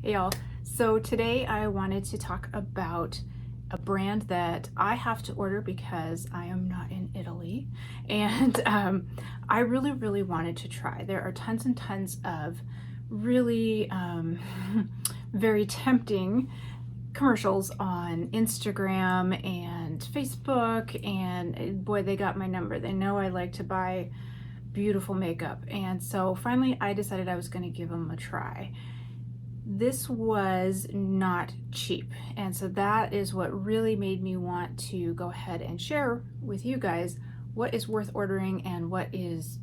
Hey y'all, so today I wanted to talk about a brand that I have to order because I am not in Italy, and I really wanted to try. There are tons and tons of really very tempting commercials on Instagram and Facebook, and boy, they got my number. They know I like to buy beautiful makeup, and so finally I decided I was going to give them a try. This was not cheap, and so that is what really made me want to go ahead and share with you guys what is worth ordering and what is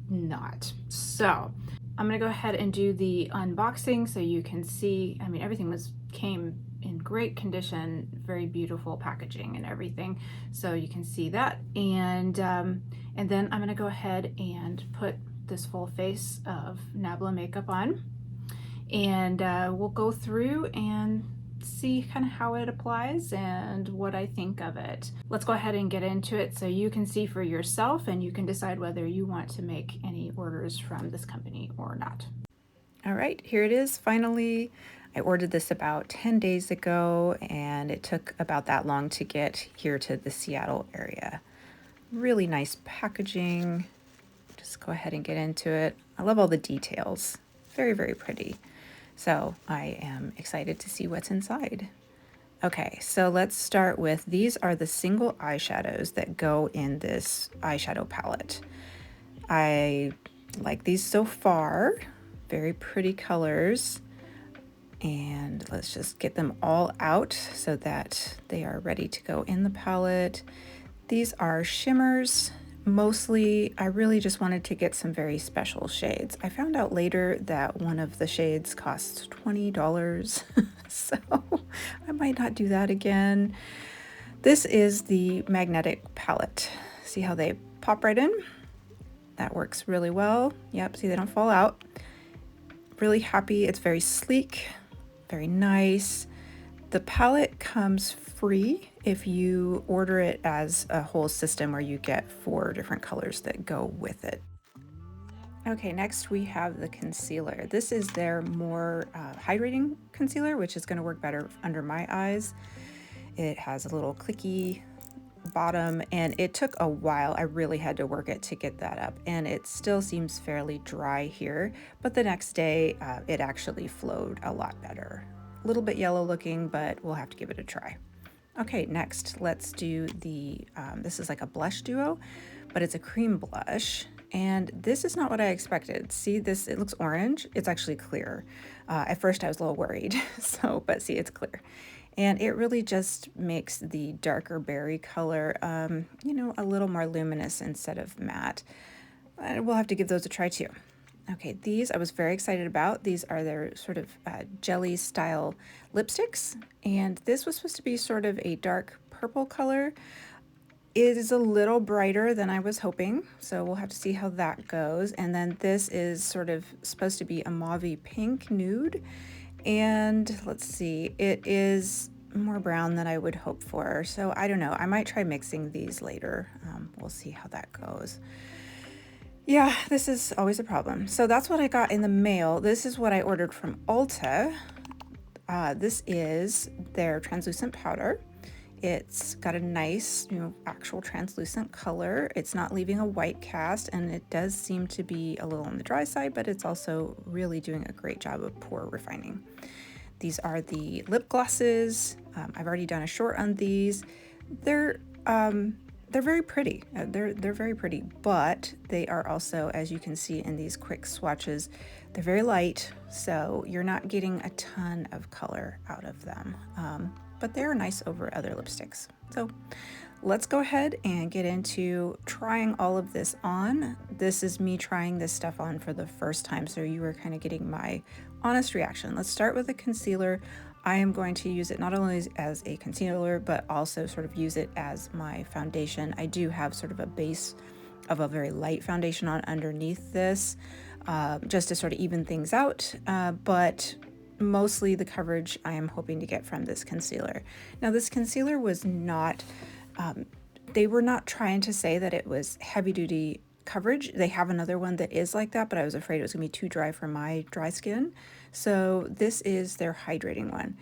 not. So I'm gonna go ahead and do the unboxing so you can see. I mean, everything came in great condition, very beautiful packaging and everything, so you can see that. And then I'm gonna go ahead and put this full face of NABLA makeup on, and we'll go through and see kind of how it applies and what I think of it. Let's go ahead and get into it so you can see for yourself and you can decide whether you want to make any orders from this company or not. All right, here it is finally. I ordered this about 10 days ago, and it took about that long to get here to the Seattle area. Really nice packaging. Just go ahead and get into it. I love all the details. Very pretty. So I am excited to see what's inside. Okay, so let's start with, these are the single eyeshadows that go in this eyeshadow palette. I like these so far. Very pretty colors. And let's just get them all out so that they are ready to go in the palette. These are shimmers. Mostly, I really just wanted to get some very special shades. I found out later that one of the shades costs $20, so I might not do that again. This is the magnetic palette. See how they pop right in? That works really well. Yep, see, they don't fall out. Really happy. It's very sleek, very nice. The palette comes free if you order it as a whole system where you get 4 different colors that go with it. Okay, next we have the concealer. This is their more hydrating concealer, which is going to work better under my eyes. It has a little clicky bottom, and it took a while. I really had to work it to get that up, and it still seems fairly dry here, but the next day it actually flowed a lot better. A little bit yellow looking, but we'll have to give it a try. Okay, next let's do the, this is like a blush duo, but it's a cream blush, and this is not what I expected. See this, it looks orange, it's actually clear. At first I was a little worried, but see, it's clear. And it really just makes the darker berry color, you know, a little more luminous instead of matte. We'll have to give those a try too. Okay, these I was very excited about. These are their sort of jelly style lipsticks, and this was supposed to be sort of a dark purple color. It is a little brighter than I was hoping, so we'll have to see how that goes. And then this is sort of supposed to be a mauve pink nude, and let's see, it is more brown than I would hope for, so I don't know. I might try mixing these later. We'll see how that goes. Yeah, this is always a problem. So that's what I got in the mail. This is what I ordered from Ulta. This is their translucent powder. It's got a nice, you know, actual translucent color. It's not leaving a white cast, and it does seem to be a little on the dry side, but it's also really doing a great job of pore refining. These are the lip glosses. I've already done a short on these. They're very pretty. They're very pretty, but they are also, as you can see in these quick swatches, they're very light, so you're not getting a ton of color out of them. But they're nice over other lipsticks. So let's go ahead and get into trying all of this on. This is me trying this stuff on for the first time, so you are kind of getting my honest reaction. Let's start with the concealer. I am going to use it not only as a concealer, but also sort of use it as my foundation. I do have sort of a base of a very light foundation on underneath this, just to sort of even things out, but mostly the coverage I am hoping to get from this concealer. Now, this concealer was not, they were not trying to say that it was heavy duty coverage. They have another one that is like that, but I was afraid it was gonna be too dry for my dry skin. So this is their hydrating one.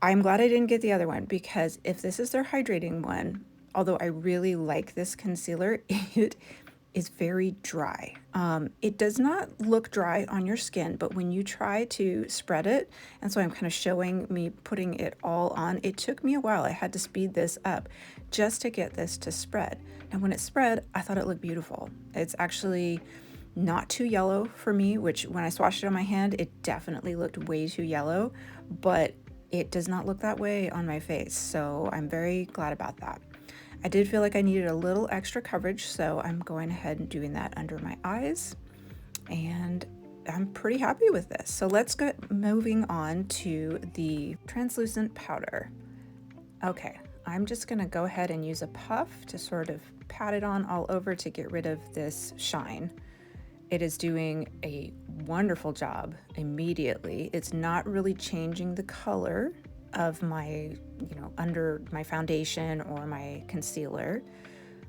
I'm glad I didn't get the other one, because if this is their hydrating one, although I really like this concealer, it is very dry. It does not look dry on your skin, but when you try to spread it, and so I'm kind of showing me putting it all on, it took me a while. I had to speed this up just to get this to spread. And when it spread, I thought it looked beautiful. It's actually not too yellow for me, which when I swatched it on my hand, it definitely looked way too yellow, but it does not look that way on my face. So I'm very glad about that. I did feel like I needed a little extra coverage, so I'm going ahead and doing that under my eyes, and I'm pretty happy with this. So let's get moving on to the translucent powder. Okay, I'm just gonna go ahead and use a puff to sort of pat it on all over to get rid of this shine. It is doing a wonderful job immediately. It's not really changing the color of my, under my foundation or my concealer.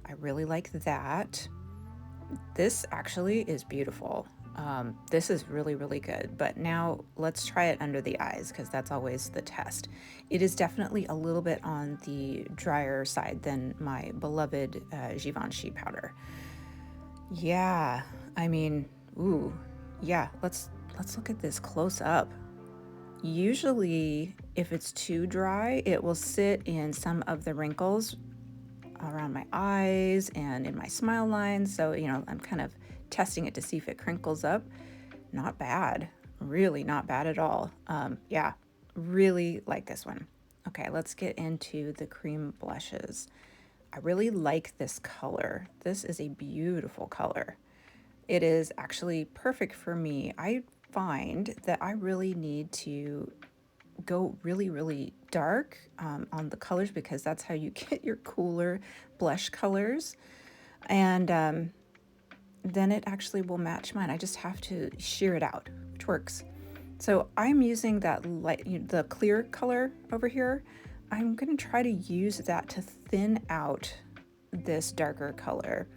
I really like that. This actually is beautiful. This is really, really good. But now let's try it under the eyes, because that's always the test. It is definitely a little bit on the drier side than my beloved Givenchy powder. Yeah, I mean, ooh, yeah, let's look at this close up. Usually, if it's too dry, it will sit in some of the wrinkles around my eyes and in my smile lines. So, I'm kind of testing it to see if it crinkles up. Not bad, really not bad at all. Yeah, really like this one. Okay, let's get into the cream blushes. I really like this color. This is a beautiful color. It is actually perfect for me. I find that I really need to go really, really dark on the colors, because that's how you get your cooler blush colors. And then it actually will match mine. I just have to sheer it out, which works. So I'm using that light, the clear color over here. I'm going to try to use that to thin out this darker color.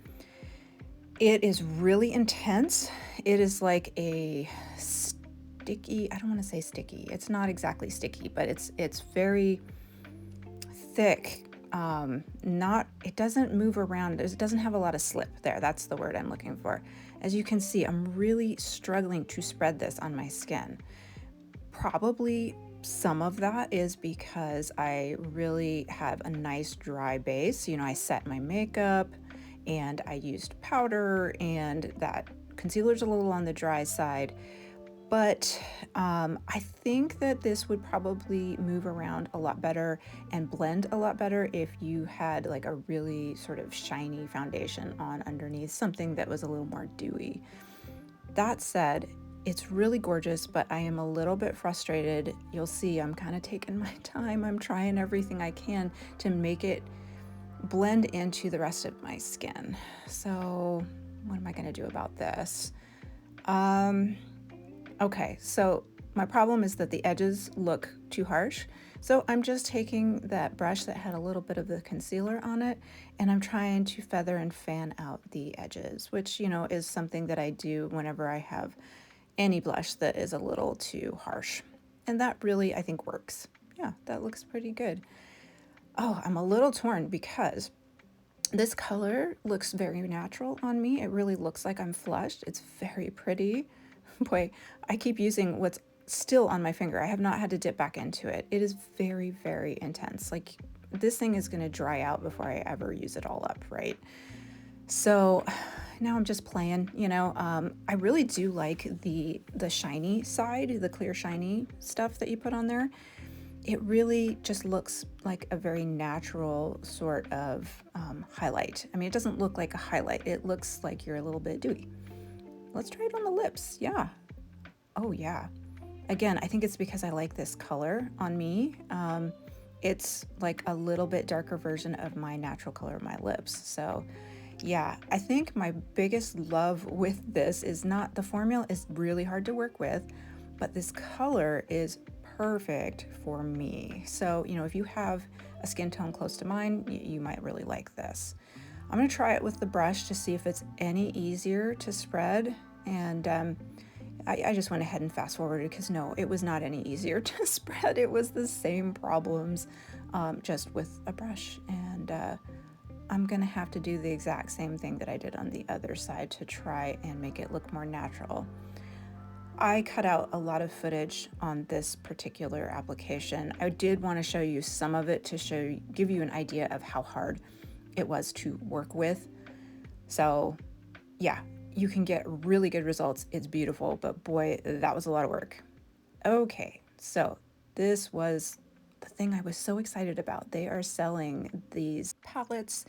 It is really intense. It is like a sticky, I don't want to say sticky. It's not exactly sticky, but it's very thick. It doesn't move around. It doesn't have a lot of slip there. That's the word I'm looking for. As you can see, I'm really struggling to spread this on my skin. Probably some of that is because I really have a nice dry base. I set my makeup and I used powder, and that concealer's a little on the dry side. But I think that this would probably move around a lot better and blend a lot better if you had like a really sort of shiny foundation on underneath, something that was a little more dewy. That said, it's really gorgeous, but I am a little bit frustrated. You'll see I'm kind of taking my time. I'm trying everything I can to make it blend into the rest of my skin. So what am I going to do about this? Okay, so my problem is that the edges look too harsh. So I'm just taking that brush that had a little bit of the concealer on it, and I'm trying to feather and fan out the edges, which, is something that I do whenever I have any blush that is a little too harsh. And that really, I think, works. Yeah, that looks pretty good. Oh, I'm a little torn because this color looks very natural on me. It really looks like I'm flushed. It's very pretty. Boy, I keep using what's still on my finger. I have not had to dip back into it. It is very, very intense. Like, this thing is going to dry out before I ever use it all up, right? So now I'm just playing, I really do like the shiny side, the clear shiny stuff that you put on there. It really just looks like a very natural sort of highlight. I mean, it doesn't look like a highlight. It looks like you're a little bit dewy. Let's try it on the lips. Yeah. Oh, yeah. Again, I think it's because I like this color on me. It's like a little bit darker version of my natural color of my lips. So yeah, I think my biggest love with this is not the formula is really hard to work with, but this color is perfect for me. So, if you have a skin tone close to mine, you might really like this. I'm going to try it with the brush to see if it's any easier to spread. And I just went ahead and fast forwarded because no, it was not any easier to spread. It was the same problems, just with a brush. And I'm going to have to do the exact same thing that I did on the other side to try and make it look more natural. I cut out a lot of footage on this particular application. I did want to show you some of it to give you an idea of how hard it was to work with. So yeah, you can get really good results. It's beautiful, but boy, that was a lot of work. Okay, so this was the thing I was so excited about. They are selling these palettes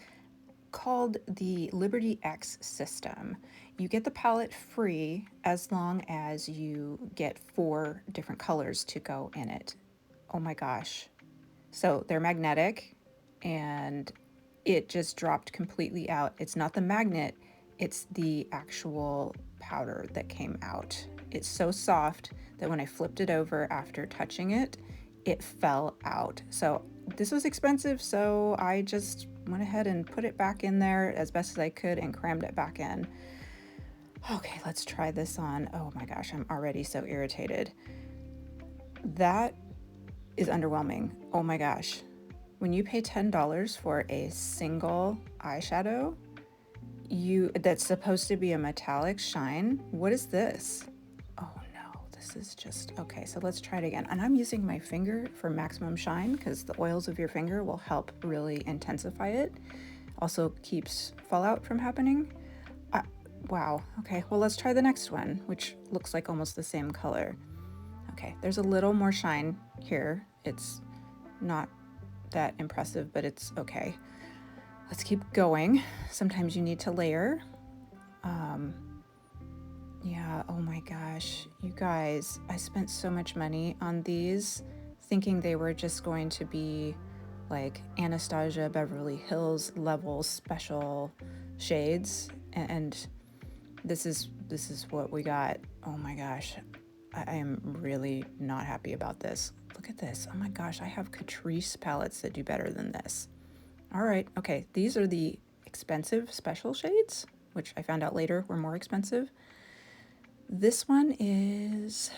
called the Liberty X system. You get the palette free as long as you get 4 different colors to go in it. Oh my gosh. So they're magnetic, and it just dropped completely out. It's not the magnet, it's the actual powder that came out. It's so soft that when I flipped it over after touching it, it fell out. So this was expensive, so I just went ahead and put it back in there as best as I could and crammed it back in. Okay, let's try this on. Oh my gosh, I'm already so irritated. That is underwhelming. Oh my gosh. When you pay $10 for a single eyeshadow, that's supposed to be a metallic shine, what is this? Oh no, this is just, okay, so let's try it again. And I'm using my finger for maximum shine because the oils of your finger will help really intensify it. Also keeps fallout from happening. Wow, okay, well let's try the next one, which looks like almost the same color. Okay, there's a little more shine here. It's not that impressive, but it's okay. Let's keep going. Sometimes you need to layer. Yeah, oh my gosh, you guys, I spent so much money on these thinking they were just going to be like Anastasia Beverly Hills level special shades, and this is what we got. Oh my gosh, I am really not happy about this. Look at this. Oh my gosh, I have Catrice palettes that do better than this. All right, okay, these are the expensive special shades, which I found out later were more expensive. This one is,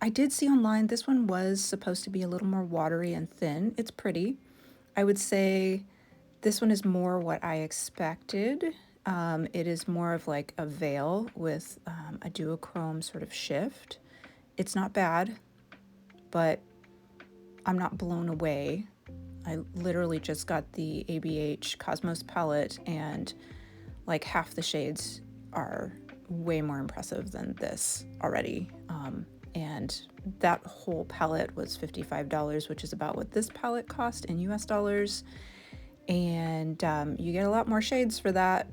I did see online, this one was supposed to be a little more watery and thin. It's pretty. I would say this one is more what I expected. It is more of like a veil with a duochrome sort of shift. It's not bad, but I'm not blown away. I literally just got the ABH Cosmos palette, and like half the shades are way more impressive than this already. And that whole palette was $55, which is about what this palette cost in US dollars. And you get a lot more shades for that.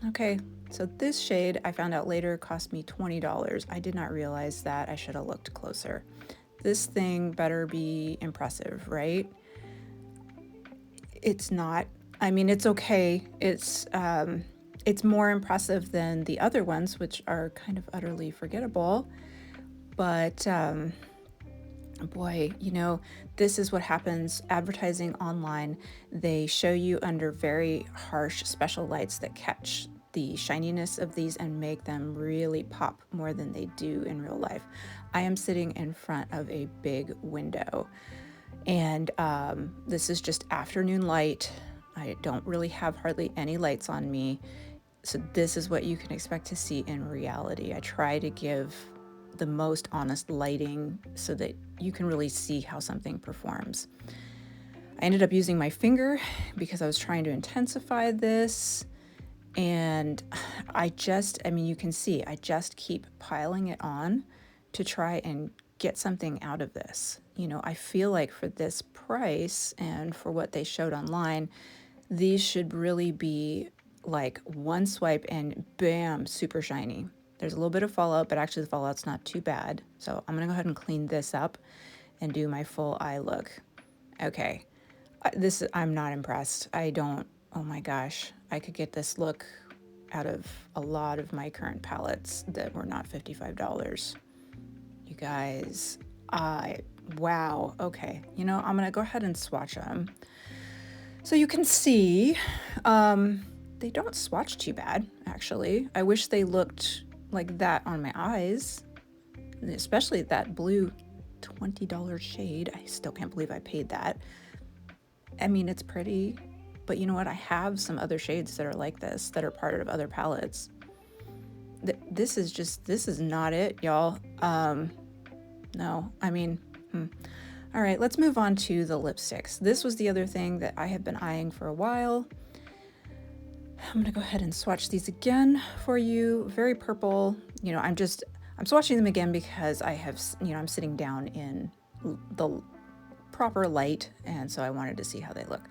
Okay, so this shade I found out later cost me $20. I did not realize that. I should have looked closer. This thing better be impressive, right? It's not. I mean, it's okay. It's more impressive than the other ones, which are kind of utterly forgettable. But boy, you know, this is what happens advertising online. They show you under very harsh special lights that catch the shininess of these and make them really pop more than they do in real life. I am sitting in front of a big window, and this is just afternoon light. I don't really have hardly any lights on me, so this is what you can expect to see in reality. I try to give the most honest lighting so that you can really see how something performs. I ended up using my finger because I was trying to intensify this, and I mean, you can see, I just keep piling it on to try and get something out of this. You know, I feel like for this price and for what they showed online, these should really be like one swipe and bam, super shiny. There's a little bit of fallout, but actually the fallout's not too bad. So I'm gonna go ahead and clean this up and do my full eye look. Okay, I'm not impressed. Oh my gosh, I could get this look out of a lot of my current palettes that were not $55. You guys, wow, okay. You know, I'm gonna go ahead and swatch them. So you can see, they don't swatch too bad, actually. I wish they looked like that on my eyes, especially that blue $20 shade. I still can't believe I paid that. I mean, it's pretty, but you know what? I have some other shades that are like this, that are part of other palettes. This is not it, y'all. No, I mean, All right, let's move on to the lipsticks. This was the other thing that I have been eyeing for a while. I'm gonna go ahead and swatch these again for you. Very purple. You know, I'm swatching them again because I have, I'm sitting down in the proper light, and so I wanted to see how they look.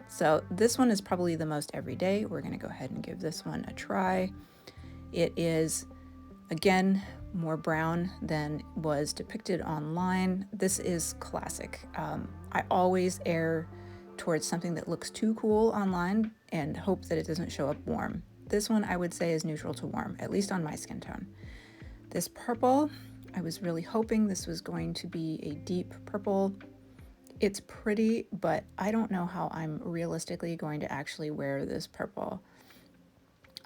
So this one is probably the most everyday. We're gonna go ahead and give this one a try. It is, again, more brown than was depicted online. This is classic. I always err towards something that looks too cool online and hope that it doesn't show up warm. This one I would say is neutral to warm, at least on my skin tone. This purple, I was really hoping this was going to be a deep purple. It's pretty, but I don't know how I'm realistically going to actually wear this purple,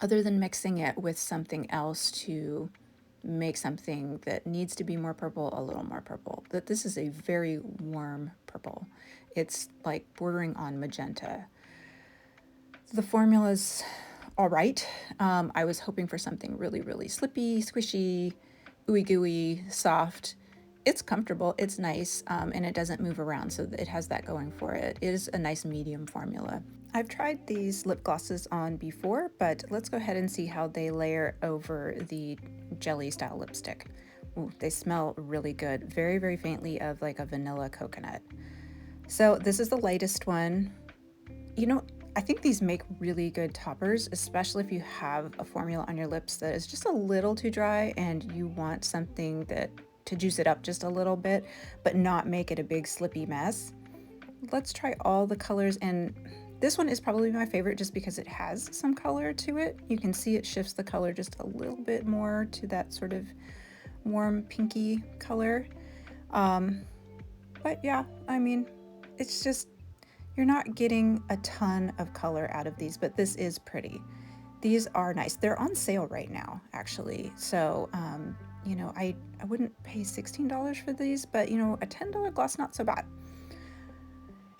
other than mixing it with something else to make something that needs to be more purple a little more purple. But this is a very warm purple. It's like bordering on magenta. The formula's all right. I was hoping for something really, really slippy, squishy, ooey gooey, soft. It's comfortable, it's nice, and it doesn't move around, so it has that going for it. It is a nice medium formula. I've tried these lip glosses on before, but let's go ahead and see how they layer over the jelly style lipstick. Ooh, they smell really good. Very, very faintly of like a vanilla coconut. So this is the lightest one. You know, I think these make really good toppers, especially if you have a formula on your lips that is just a little too dry and you want something to juice it up just a little bit, but not make it a big slippy mess. Let's try all the colors, and this one is probably my favorite just because it has some color to it. You can see it shifts the color just a little bit more to that sort of warm pinky color. But yeah, I mean, it's just, you're not getting a ton of color out of these, but this is pretty. These are nice. They're on sale right now, actually. So, you know, I wouldn't pay $16 for these, but you know, a $10 gloss, not so bad.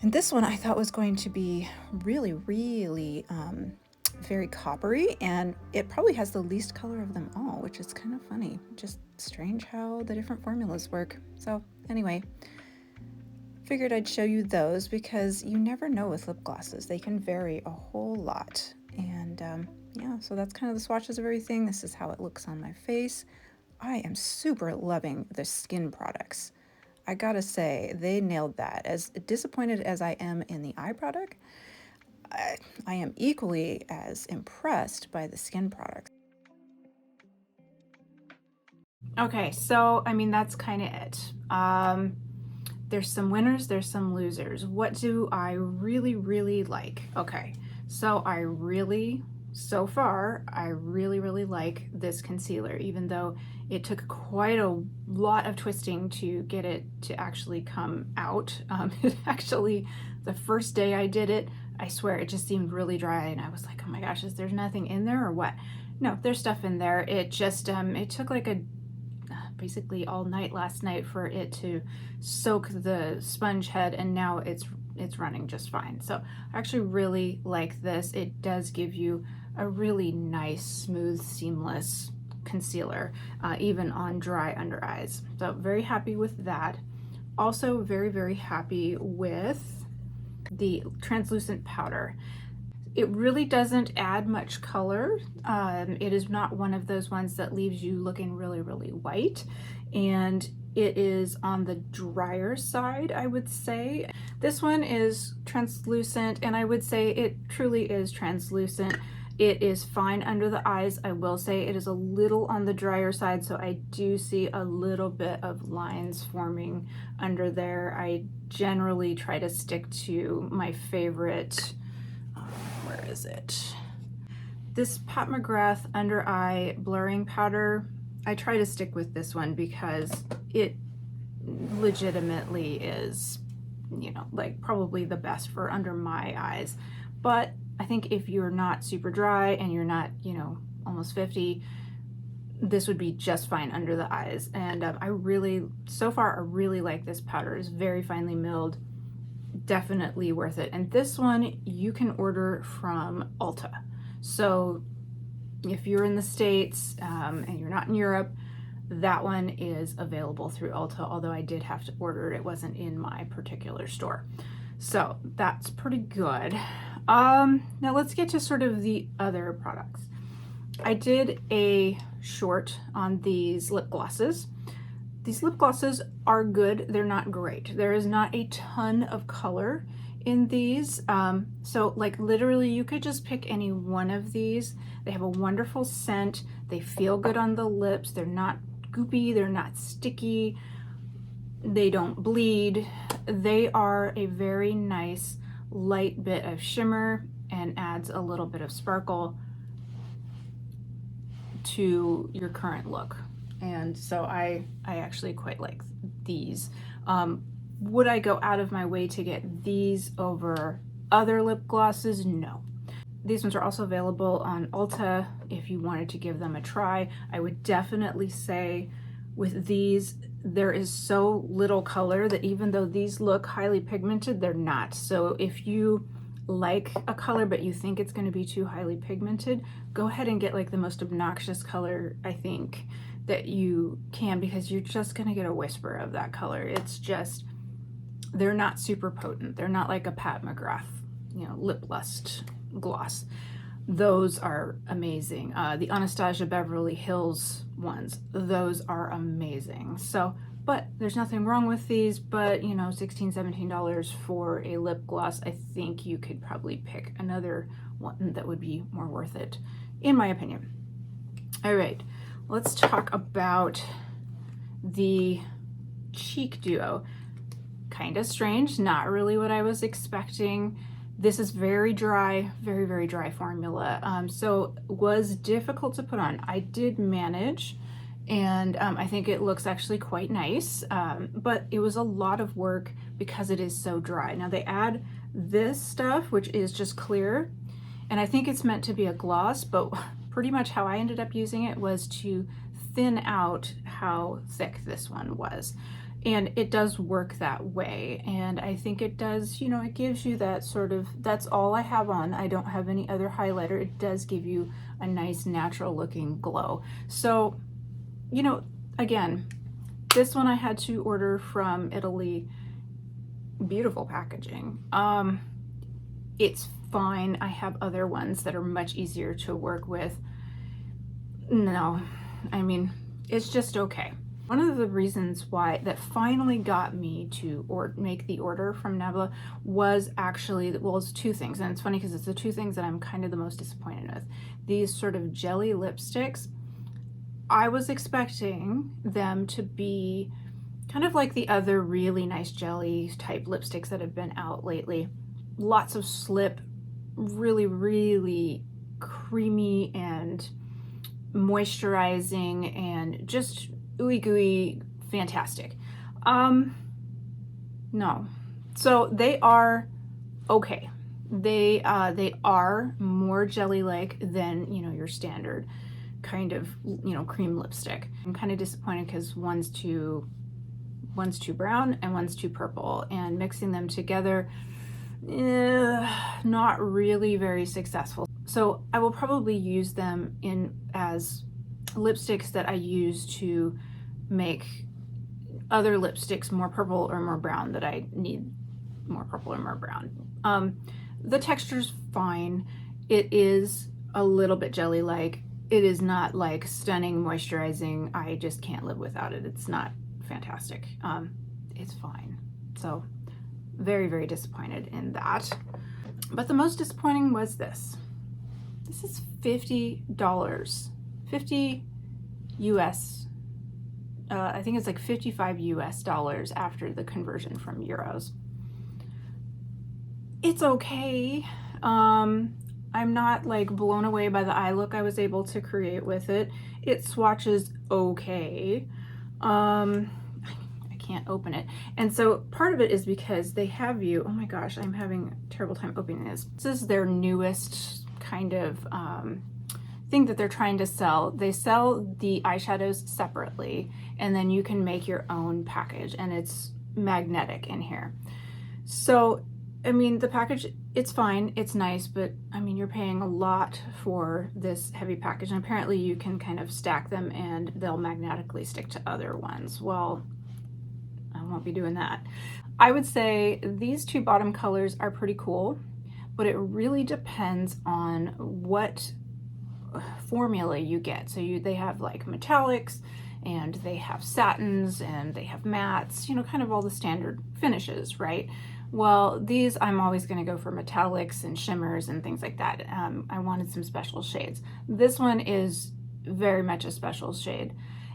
And this one I thought was going to be really, really very coppery, and it probably has the least color of them all, which is kind of funny. Just strange how the different formulas work. So anyway, figured I'd show you those because you never know with lip glosses. They can vary a whole lot. And yeah, so that's kind of the swatches of everything. This is how it looks on my face. I am super loving the skin products. I gotta say, they nailed that. As disappointed as I am in the eye product, I am equally as impressed by the skin products. Okay, so I mean, that's kind of it. There's some winners, there's some losers. What do I really, really like? Okay, so so far, I really, really like this concealer, even though it took quite a lot of twisting to get it to actually come out. Actually, the first day I did it, I swear it just seemed really dry, and I was like, oh my gosh, is there nothing in there or what? No, there's stuff in there. It just, it took like basically all night last night for it to soak the sponge head, and now it's running just fine. So I actually really like this. It does give you a really nice, smooth, seamless concealer, even on dry under eyes. So very happy with that. Also very, very happy with the translucent powder. It really doesn't add much color. It is not one of those ones that leaves you looking really, really white. And it is on the drier side, I would say. This one is translucent, and I would say it truly is translucent. It is fine under the eyes. I will say it is a little on the drier side, so I do see a little bit of lines forming under there. I generally try to stick to my favorite, where is it? This Pat McGrath under eye blurring powder. I try to stick with this one because it legitimately is, you know, like probably the best for under my eyes. But I think if you're not super dry and you're not, almost 50, this would be just fine under the eyes. And so far, I really like this powder. It's very finely milled, definitely worth it. And this one you can order from Ulta. So if you're in the States and you're not in Europe, that one is available through Ulta, although I did have to order it. It wasn't in my particular store. So that's pretty good. Now let's get to sort of the other products. I did a short on these lip glosses. These lip glosses are good. They're not great. There is not a ton of color in these. So like literally you could just pick any one of these. They have a wonderful scent. They feel good on the lips. They're not goopy. They're not sticky. They don't bleed. They are a very nice light bit of shimmer and adds a little bit of sparkle to your current look. And so I actually quite like these. Would I go out of my way to get these over other lip glosses? No. These ones are also available on Ulta if you wanted to give them a try. I would definitely say with these, there is so little color that even though these look highly pigmented, they're not. So if you like a color but you think it's going to be too highly pigmented, go ahead and get like the most obnoxious color I think that you can, because you're just going to get a whisper of that color. It's just, they're not super potent. They're not like a Pat McGrath, lip lust gloss. Those are amazing. The Anastasia Beverly Hills ones, those are amazing. So, but there's nothing wrong with these, but $16, $17 for a lip gloss, I think you could probably pick another one that would be more worth it, in my opinion. All right, let's talk about the cheek duo. Kind of strange, not really what I was expecting. This is very dry, very, very dry formula. So was difficult to put on. I did manage, and I think it looks actually quite nice, but it was a lot of work because it is so dry. Now they add this stuff, which is just clear, and I think it's meant to be a gloss, but pretty much how I ended up using it was to thin out how thick this one was. And it does work that way. And I think it does, it gives you that sort of, that's all I have on. I don't have any other highlighter. It does give you a nice natural looking glow. So, again, this one I had to order from Italy. Beautiful packaging. It's fine. I have other ones that are much easier to work with. No, I mean, it's just okay. One of the reasons why that finally got me to make the order from NABLA was actually, well, it's two things. And it's funny because it's the two things that I'm kind of the most disappointed with. These sort of jelly lipsticks, I was expecting them to be kind of like the other really nice jelly type lipsticks that have been out lately. Lots of slip, really, really creamy and moisturizing and just ooey gooey, fantastic. No. So they are okay. They are more jelly-like than, your standard kind of, cream lipstick. I'm kind of disappointed because one's too brown and one's too purple, and mixing them together, not really very successful. So I will probably use them as lipsticks that I use to make other lipsticks more purple or more brown that I need more purple or more brown. The texture's fine. It is a little bit jelly-like. It is not like stunning moisturizing. I just can't live without it. It's not fantastic. It's fine. So very, very disappointed in that. But the most disappointing was this. This is $50. 50 US. I think it's like 55 US dollars after the conversion from euros. It's okay. I'm not like blown away by the eye look I was able to create with it. It swatches okay. I can't open it. And so part of it is because they have you, oh my gosh, I'm having a terrible time opening this. This is their newest kind of thing that they're trying to sell. They sell the eyeshadows separately, and then you can make your own package, and it's magnetic in here. So, I mean, the package, it's fine, it's nice, but I mean, you're paying a lot for this heavy package, and apparently you can kind of stack them and they'll magnetically stick to other ones. Well, I won't be doing that. I would say these two bottom colors are pretty cool, but it really depends on what formula you get. So they have like metallics, and they have satins, and they have mattes, you know, kind of all the standard finishes, right? Well, these, I'm always going to go for metallics and shimmers and things like that. I wanted some special shades. This one is very much a special shade.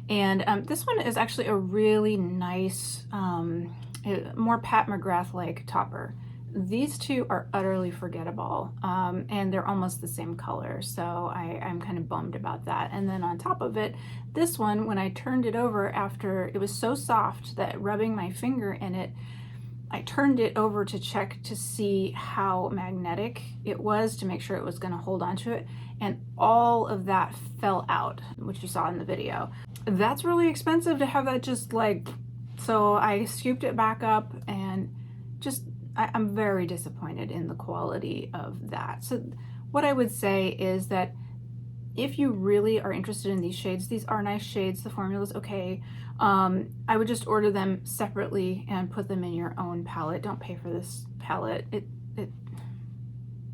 And this one is actually a really nice, more Pat McGrath-like topper. These two are utterly forgettable, and they're almost the same color, so I'm kind of bummed about that. And then on top of it, this one, when I turned it over after, it was so soft that rubbing my finger in it, I turned it over to check to see how magnetic it was, to make sure it was going to hold onto it, and all of that fell out, which you saw in the video. That's really expensive to have that just like, so I scooped it back up, and just I'm very disappointed in the quality of that. So what I would say is that if you really are interested in these shades, these are nice shades, the formula's okay. I would just order them separately and put them in your own palette. Don't pay for this palette.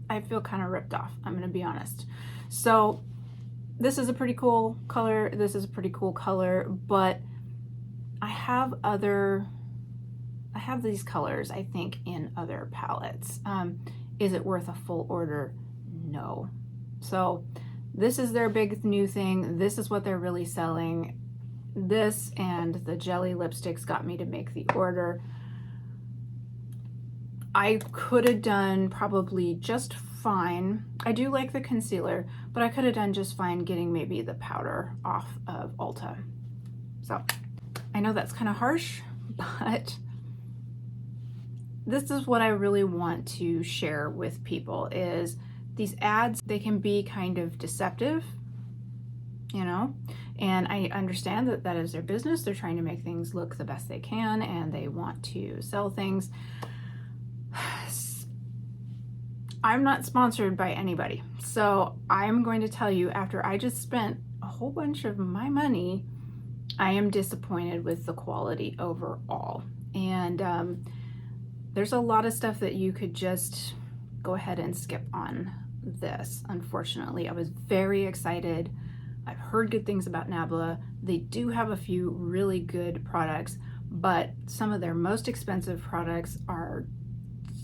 I feel kind of ripped off, I'm gonna be honest. So this is a pretty cool color, this is a pretty cool color, but I have these colors, I think, in other palettes. Is it worth a full order? No. So this is their big new thing. This is what they're really selling. This and the jelly lipsticks got me to make the order. I could have done probably just fine. I do like the concealer, but I could have done just fine getting maybe the powder off of Ulta. So I know that's kind of harsh, but this is what I really want to share with people, is these ads, they can be kind of deceptive, you know, and I understand that that is their business. They're trying to make things look the best they can, and they want to sell things. I'm not sponsored by anybody, so I'm going to tell you, after I just spent a whole bunch of my money, I am disappointed with the quality overall. And there's a lot of stuff that you could just go ahead and skip on this. Unfortunately, I was very excited. I've heard good things about NABLA. They do have a few really good products, but some of their most expensive products are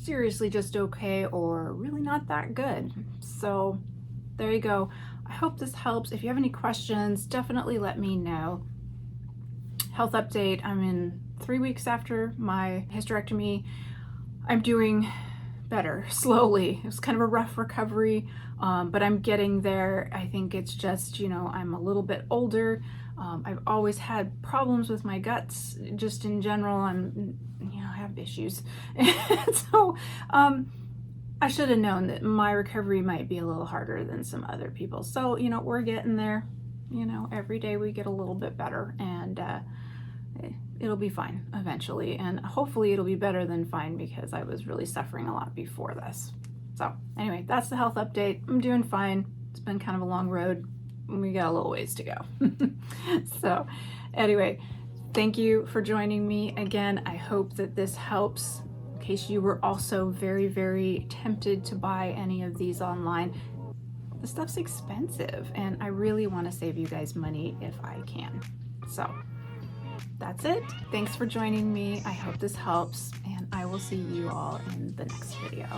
seriously just okay, or really not that good. So there you go. I hope this helps. If you have any questions, definitely let me know. Health update, I'm in 3 weeks after my hysterectomy. I'm doing better, slowly. It was kind of a rough recovery, but I'm getting there. I think it's just, you know, I'm a little bit older. I've always had problems with my guts, just in general. I have issues. So I should have known that my recovery might be a little harder than some other people. So, you know, we're getting there. You know, every day we get a little bit better, and it'll be fine eventually, and hopefully it'll be better than fine, because I was really suffering a lot before this. So anyway, that's the health update. I'm doing fine. It's been kind of a long road. We got a little ways to go. So anyway, thank you for joining me again. I hope that this helps, in case you were also very, very tempted to buy any of these online. The stuff's expensive, and I really want to save you guys money if I can. So that's it. Thanks for joining me. I hope this helps, and I will see you all in the next video.